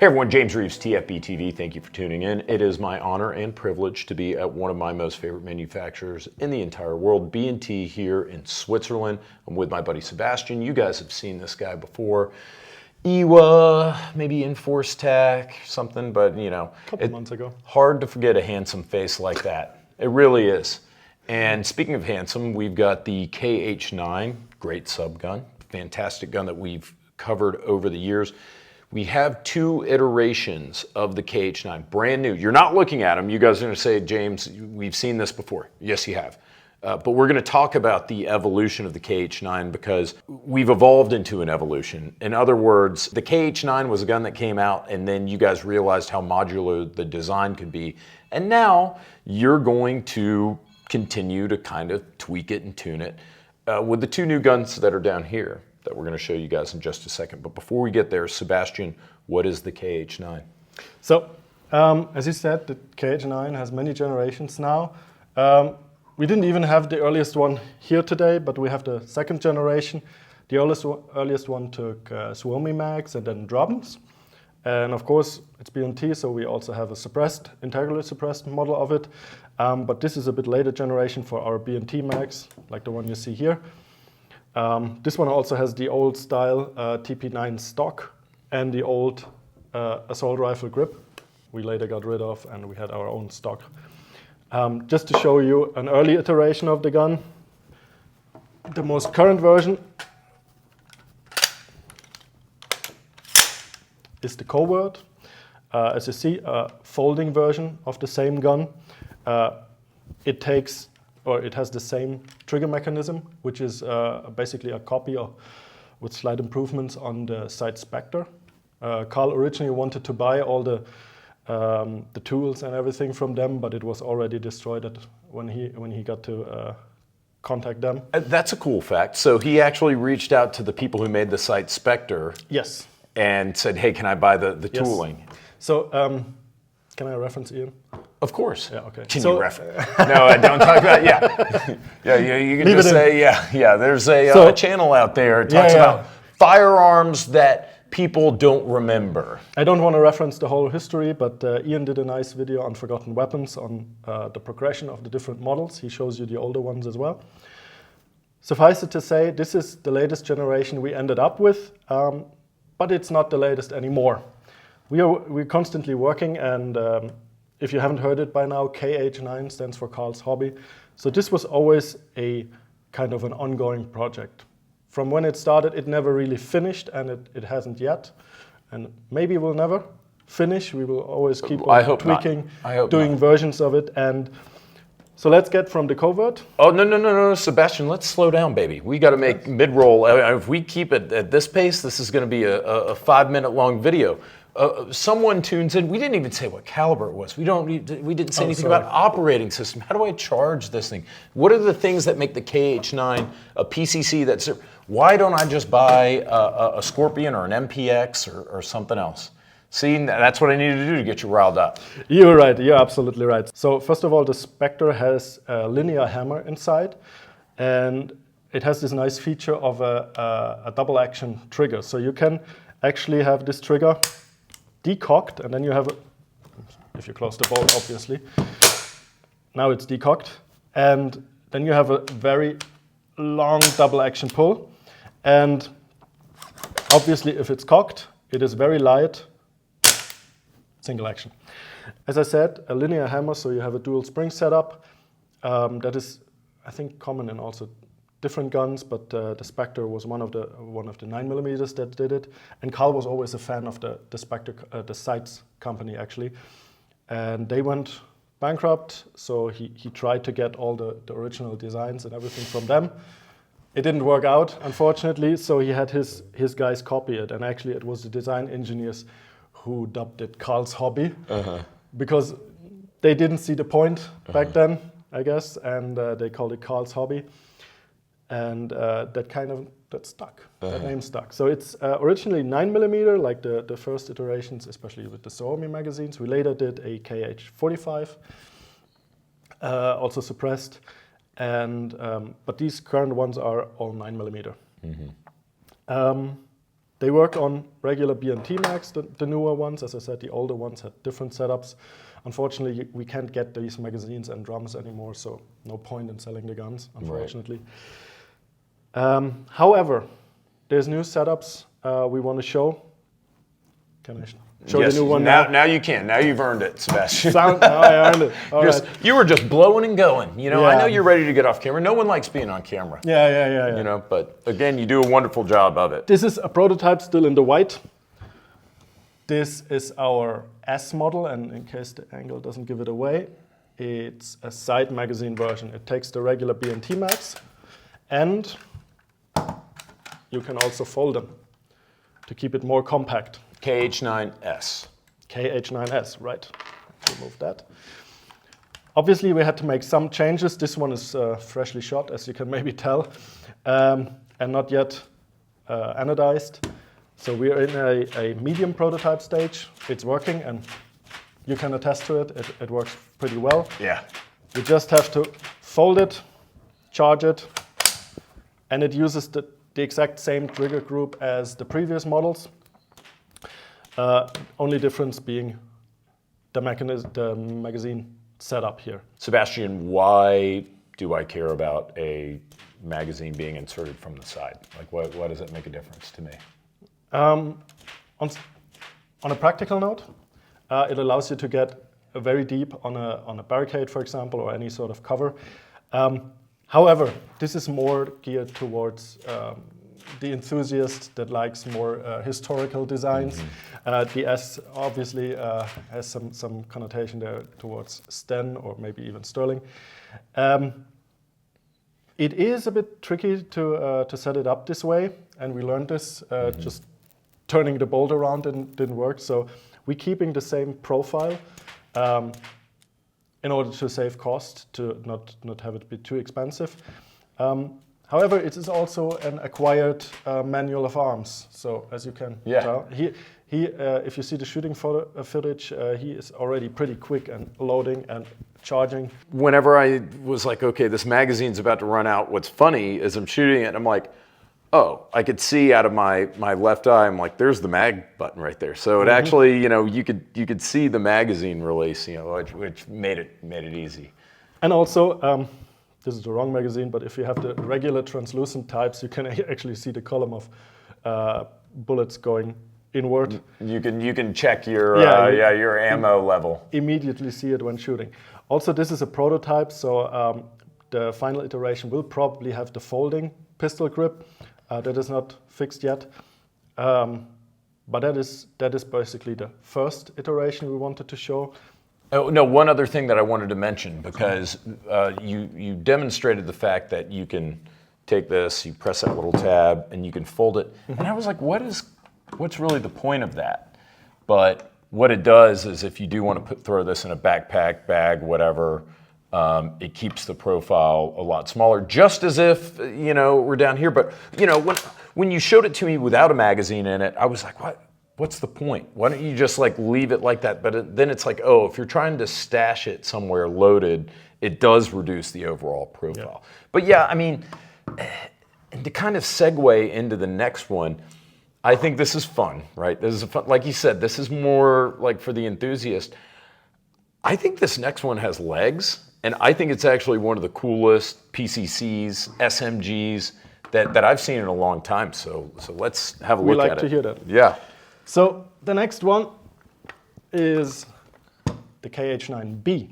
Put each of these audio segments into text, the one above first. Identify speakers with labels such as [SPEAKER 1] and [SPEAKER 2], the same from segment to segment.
[SPEAKER 1] Hey everyone, James Reeves, TFB TV. Thank you for tuning in. It is my honor and privilege to be at one of my most favorite manufacturers in the entire world, B&T here in Switzerland. I'm with my buddy Sebastian. You guys have seen this guy before. Ewa, maybe Enforce Tech, something, but you know.
[SPEAKER 2] A couple months ago.
[SPEAKER 1] Hard to forget a handsome face like that. It really is. And speaking of handsome, we've got the KH9, great subgun, fantastic gun that we've covered over the years. We have two iterations of the KH9, brand new. You're not looking at them. You guys are going to say, James, we've seen this before. Yes, you have. But we're going to talk about the evolution of the KH9 because we've evolved into an evolution. In other words, the KH9 was a gun that came out and then you guys realized how modular the design could be. And now you're going to continue to kind of tweak it and tune it with the two new guns that are down here that we're going to show you guys in just a second. But before we get there, Sebastian, what is the KH9?
[SPEAKER 2] So, as you said, the KH9 has many generations now. We didn't even have the earliest one here today, but we have the second generation. The earliest one took Suomi mags and then drums. And of course, it's B&T, so we also have a suppressed, integrally suppressed model of it. But this is a bit later generation for our B&T mags, like the one you see here. This one also has the old style TP9 stock and the old assault rifle grip we later got rid of, and we had our own stock. Just to show you an early iteration of the gun, the most current version is the covert. As you see, a folding version of the same gun. It has the same trigger mechanism, which is basically a copy with slight improvements on the sight Spectre. Karl originally wanted to buy all the tools and everything from them, but it was already destroyed when he got to contact them.
[SPEAKER 1] That's a cool fact. So he actually reached out to the people who made the sight Spectre.
[SPEAKER 2] Yes.
[SPEAKER 1] And said, hey, can I buy the tooling?
[SPEAKER 2] Yes. So can I reference Ian?
[SPEAKER 1] Of course.
[SPEAKER 2] Yeah, okay.
[SPEAKER 1] Can you reference? No, I don't talk about, yeah, you can just say, there's a channel out there that talks about firearms that people don't remember.
[SPEAKER 2] I don't want to reference the whole history, but Ian did a nice video on forgotten weapons, on the progression of the different models. He shows you the older ones as well. Suffice it to say, this is the latest generation we ended up with, but it's not the latest anymore. We're constantly working, and if you haven't heard it by now, KH9 stands for Karl's Hobby. So this was always a kind of an ongoing project. From when it started, it never really finished, and it hasn't yet. And maybe we'll never finish. We will always keep on tweaking, doing versions of it. And so let's get from the covert.
[SPEAKER 1] Oh, no, Sebastian, let's slow down, baby. We got to make mid-roll. If we keep it at this pace, this is going to be a 5-minute long video. Someone tunes in. We didn't even say what caliber it was. We didn't say anything about operating system. How do I charge this thing? What are the things that make the KH9 a PCC? Why don't I just buy a Scorpion or an MPX or something else? See, that's what I needed to do to get you riled up.
[SPEAKER 2] You're right. You're absolutely right. So first of all, the Spectre has a linear hammer inside, and it has this nice feature of a double action trigger. So you can actually have this trigger decocked, and then you have, if you close the bolt, obviously, now it's decocked, and then you have a very long double action pull, and obviously if it's cocked, it is very light, single action. As I said, a linear hammer, so you have a dual spring setup. That is, I think, common in also different guns, but the Spectre was one of the 9mm that did it. And Karl was always a fan of the Spectre, the sights company actually. And they went bankrupt, so he tried to get all the original designs and everything from them. It didn't work out, unfortunately, so he had his guys copy it. And actually it was the design engineers who dubbed it Karl's Hobby, because they didn't see the point back then, I guess, and they called it Karl's Hobby. And that stuck. That name stuck. So it's originally 9mm, like the first iterations, especially with the Suomi magazines. We later did a KH45, also suppressed, and but these current ones are all 9mm. They work on regular B&T mags, the newer ones. As I said, the older ones had different setups. Unfortunately, we can't get these magazines and drums anymore, so no point in selling the guns, unfortunately. Right. However, there's new setups we want to show. Can I show the new one now?
[SPEAKER 1] Now you can. Now you've earned it, Sebastian.
[SPEAKER 2] Now I earned it. All right.
[SPEAKER 1] You were just blowing and going. You know, I know you're ready to get off camera. No one likes being on camera.
[SPEAKER 2] Yeah.
[SPEAKER 1] You know, but again, you do a wonderful job of it.
[SPEAKER 2] This is a prototype still in the white. This is our S model, and in case the angle doesn't give it away, it's a side magazine version. It takes the regular B&T mags, and you can also fold them to keep it more compact.
[SPEAKER 1] KH9S.
[SPEAKER 2] KH9S, right. Remove that. Obviously, we had to make some changes. This one is freshly shot, as you can maybe tell, and not yet anodized. So we are in a medium prototype stage. It's working, and you can attest to it. It works pretty well.
[SPEAKER 1] Yeah.
[SPEAKER 2] You just have to fold it, charge it, and it uses the exact same trigger group as the previous models. Only difference being the magazine setup here.
[SPEAKER 1] Sebastian, why do I care about a magazine being inserted from the side? Like, why does it make a difference to me?
[SPEAKER 2] On a practical note, it allows you to get very deep on a barricade, for example, or any sort of cover. However, this is more geared towards the enthusiast that likes more historical designs. The S obviously has some connotation there towards Sten or maybe even Sterling. It is a bit tricky to set it up this way, and we learned this. Just turning the bolt around didn't work, so we're keeping the same profile in order to save cost, to not have it be too expensive. However, it is also an acquired manual of arms. So as you can tell, if you see the shooting footage, he is already pretty quick and loading and charging.
[SPEAKER 1] Whenever I was like, okay, this magazine's about to run out, what's funny is I'm shooting it and I'm like, oh, I could see out of my left eye, I'm like, there's the mag button right there. So it actually, you know, you could see the magazine release, you know, which made it easy.
[SPEAKER 2] And also, this is the wrong magazine, but if you have the regular translucent types, you can actually see the column of bullets going inward.
[SPEAKER 1] You can check your your ammo level.
[SPEAKER 2] Immediately see it when shooting. Also, this is a prototype, so the final iteration will probably have the folding pistol grip. That is not fixed yet, but that is basically the first iteration we wanted to show.
[SPEAKER 1] Oh, no, one other thing that I wanted to mention, because you demonstrated the fact that you can take this, you press that little tab, and you can fold it. And I was like, what's really the point of that? But what it does is if you do want to throw this in a backpack, bag, whatever, it keeps the profile a lot smaller, just as if, you know, we're down here. But, you know, when you showed it to me without a magazine in it, I was like, what's the point? Why don't you just like leave it like that? But then it's like, oh, if you're trying to stash it somewhere loaded, it does reduce the overall profile. Yeah. But yeah, I mean, to kind of segue into the next one, I think this is fun, right? This is a fun, like you said, this is more like for the enthusiast. I think this next one has legs, and I think it's actually one of the coolest PCCs, SMGs that I've seen in a long time. So let's have a look at it.
[SPEAKER 2] We like to hear that.
[SPEAKER 1] Yeah.
[SPEAKER 2] So the next one is the KH9B,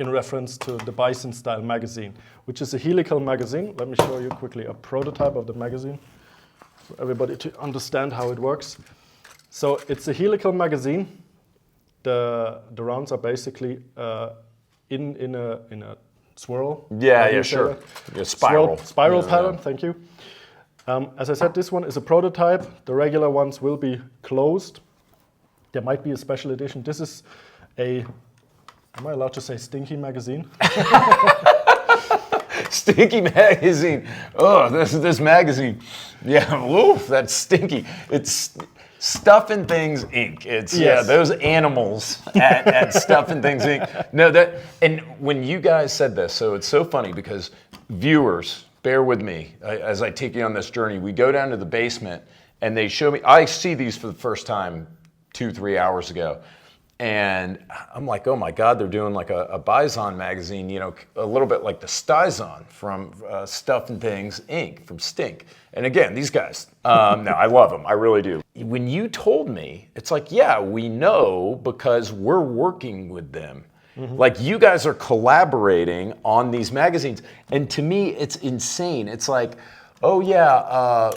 [SPEAKER 2] in reference to the Bizon-style magazine, which is a helical magazine. Let me show you quickly a prototype of the magazine for everybody to understand how it works. So it's a helical magazine. The rounds are basically in a swirl.
[SPEAKER 1] Yeah, sure. A spiral.
[SPEAKER 2] Spiral pattern, thank you. As I said, this one is a prototype. The regular ones will be closed. There might be a special edition. This is am I allowed to say stinky magazine?
[SPEAKER 1] Stinky magazine. Oh, this magazine. Yeah, oof, that's stinky. It's Stuffing Things Inc. It's those animals at Stuffing Things Inc. No, and when you guys said this, so it's so funny because viewers, bear with me as I take you on this journey. We go down to the basement and they show me, I see these for the first time 2-3 hours ago. And I'm like, oh my God, they're doing like a Bizon magazine, you know, a little bit like the Sten-style from Stuff and Things Inc. from Stink. And again, these guys, no, I love them, I really do. When you told me, it's like, yeah, we know because we're working with them. Like you guys are collaborating on these magazines. And to me, it's insane. It's like, oh yeah,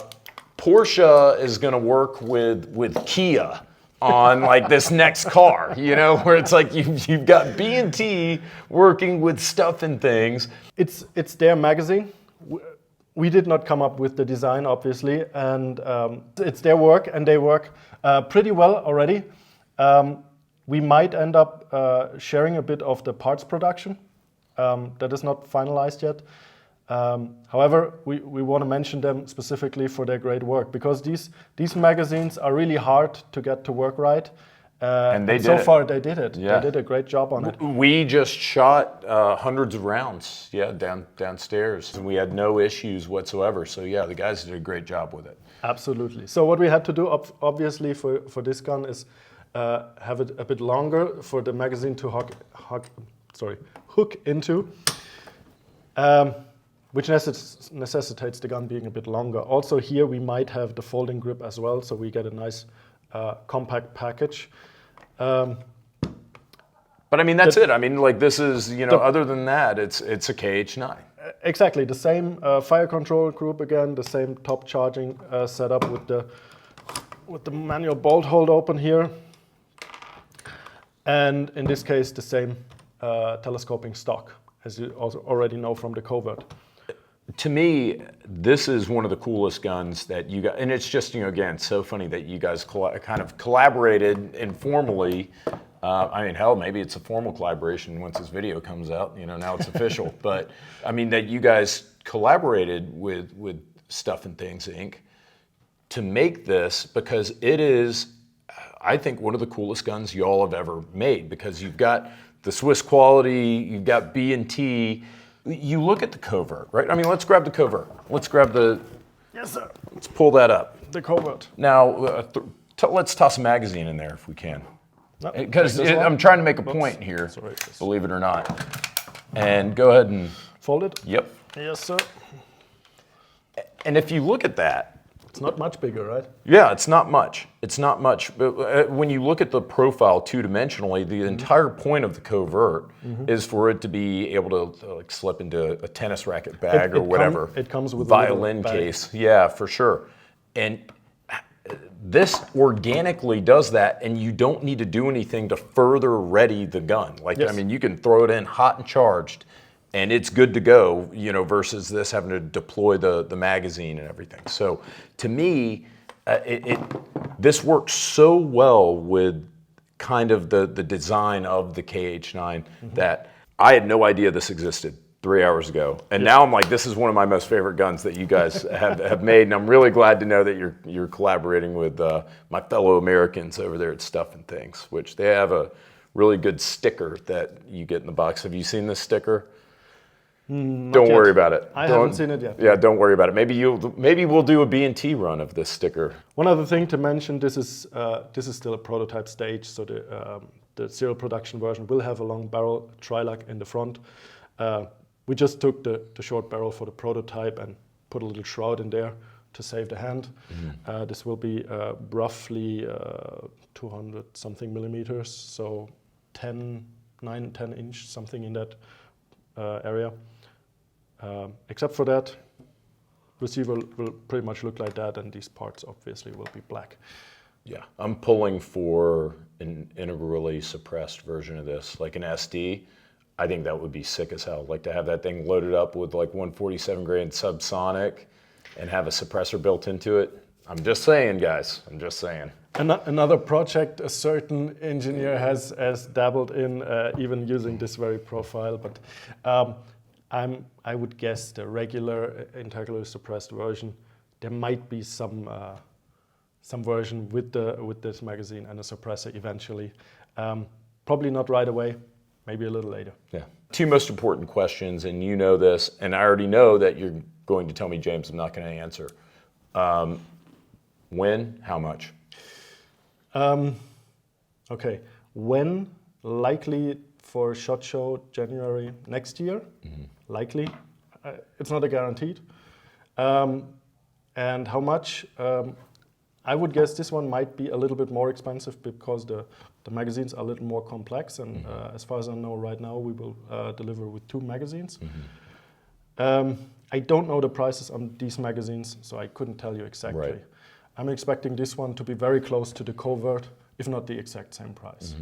[SPEAKER 1] Porsche is gonna work with Kia on like this next car, you know, where it's like you've got B&T working with Stuff and Things.
[SPEAKER 2] It's their magazine. We did not come up with the design, obviously, and it's their work, and they work pretty well already. We might end up sharing a bit of the parts production. That is not finalized yet. However, we want to mention them specifically for their great work, because these magazines are really hard to get to work right.
[SPEAKER 1] And they did
[SPEAKER 2] so
[SPEAKER 1] it.
[SPEAKER 2] far they did it.
[SPEAKER 1] Yeah.
[SPEAKER 2] They did a great job on it.
[SPEAKER 1] We just shot hundreds of rounds, yeah, downstairs, and we had no issues whatsoever. So yeah, the guys did a great job with it.
[SPEAKER 2] Absolutely. So what we had to do, obviously, for this gun is have it a bit longer for the magazine to hook into. Which necessitates the gun being a bit longer. Also here we might have the folding grip as well, so we get a nice compact package.
[SPEAKER 1] But I mean, that's it. I mean, like this is, you know, other than that, it's a KH9.
[SPEAKER 2] Exactly, the same fire control group again, the same top charging setup with the manual bolt hold open here. And in this case, the same telescoping stock, as you also already know from the covert.
[SPEAKER 1] To me, this is one of the coolest guns that you got, and it's just, you know, again, so funny that you guys kind of collaborated informally. I mean, hell, maybe it's a formal collaboration once this video comes out, you know, now it's official. But I mean, that you guys collaborated with Stuff and Things Inc. to make this, because it is, I think, one of the coolest guns y'all have ever made, because you've got the Swiss quality, you've got B&T. You look at the covert, right? I mean, let's grab the covert. Let's grab the...
[SPEAKER 2] Yes, sir.
[SPEAKER 1] Let's pull that up.
[SPEAKER 2] The covert.
[SPEAKER 1] Now, let's toss a magazine in there if we can. Because I'm trying to make a point here,
[SPEAKER 2] Sorry,
[SPEAKER 1] believe it or not. And go ahead and...
[SPEAKER 2] Fold it?
[SPEAKER 1] Yep.
[SPEAKER 2] Yes, sir.
[SPEAKER 1] And if you look at that...
[SPEAKER 2] It's not much bigger, right?
[SPEAKER 1] Yeah, it's not much. It's not much. But when you look at the profile two-dimensionally, the entire point of the covert is for it to be able to like slip into a tennis racket bag or whatever.
[SPEAKER 2] It comes with
[SPEAKER 1] violin
[SPEAKER 2] a little
[SPEAKER 1] case. Yeah, for sure. And this organically does that, and you don't need to do anything to further ready the gun. Like,
[SPEAKER 2] Yes.
[SPEAKER 1] I mean, you can throw it in hot and charged, and it's good to go, you know, versus this having to deploy the magazine and everything. So to me, this works so well with kind of the design of the KH9 that I had no idea this existed 3 hours ago. And now I'm like, this is one of my most favorite guns that you guys have made. And I'm really glad to know that you're collaborating with my fellow Americans over there at Stuff and Things, which they have a really good sticker that you get in the box. Have you seen this sticker? Don't worry about it.
[SPEAKER 2] I haven't seen it yet.
[SPEAKER 1] Yeah, don't worry about it. Maybe we'll do a B&T run of this sticker.
[SPEAKER 2] One other thing to mention: this is still a prototype stage, so the serial production version will have a long barrel tri-lock in the front. We just took the short barrel for the prototype and put a little shroud in there to save the hand. This will be roughly 200 something millimeters, so 10 inch, something in that area. Except for that, receiver will pretty much look like that, and these parts obviously will be black.
[SPEAKER 1] Yeah, I'm pulling for an integrally suppressed version of this, like an SD. I think that would be sick as hell. Like to have that thing loaded up with like 147 grain subsonic and have a suppressor built into it. I'm just saying, guys, I'm just saying.
[SPEAKER 2] Another project a certain engineer has dabbled in, even using this very profile, but I would guess the regular integrally suppressed version, there might be some version with this magazine and a suppressor eventually. Probably not right away, maybe a little later.
[SPEAKER 1] Yeah. Two most important questions, and you know this, and I already know that you're going to tell me, James, I'm not going to answer. When? How much?
[SPEAKER 2] Okay, when? Likely for SHOT Show January next year. Likely. It's not a guaranteed. And how much? I would guess this one might be a little bit more expensive because the magazines are a little more complex. And as far as I know right now, we will deliver with 2 magazines. I don't know the prices on these magazines, so I couldn't tell you exactly.
[SPEAKER 1] Right.
[SPEAKER 2] I'm expecting this one to be very close to the covert, if not the exact same price.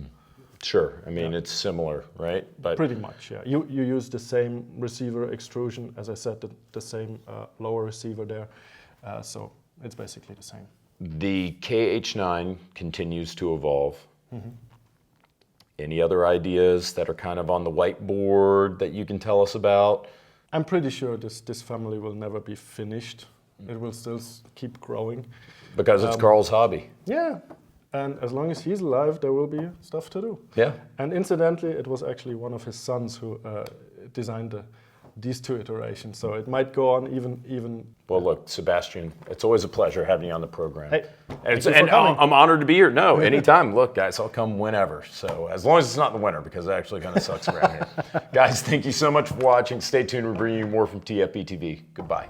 [SPEAKER 1] Sure. I mean, it's similar, right? But
[SPEAKER 2] Pretty much, yeah. You use the same receiver extrusion, as I said, the same lower receiver there. So it's basically the same.
[SPEAKER 1] the KH9 continues to evolve. Any other ideas that are kind of on the whiteboard that you can tell us about?
[SPEAKER 2] I'm pretty sure this family will never be finished. It will still keep growing.
[SPEAKER 1] Because it's Karl's hobby.
[SPEAKER 2] Yeah, and as long as he's alive, there will be stuff to do.
[SPEAKER 1] Yeah.
[SPEAKER 2] And incidentally, it was actually one of his sons who designed these 2 iterations. So it might go on even.
[SPEAKER 1] Well, look, Sebastian, it's always a pleasure having you on the program.
[SPEAKER 2] Hey,
[SPEAKER 1] and
[SPEAKER 2] thank you for coming.
[SPEAKER 1] I'm honored to be here. No, anytime. Look, guys, I'll come whenever. So as long as it's not in the winter, because it actually kind of sucks around here. Guys, thank you so much for watching. Stay tuned. We're bringing you more from TFB TV. Goodbye.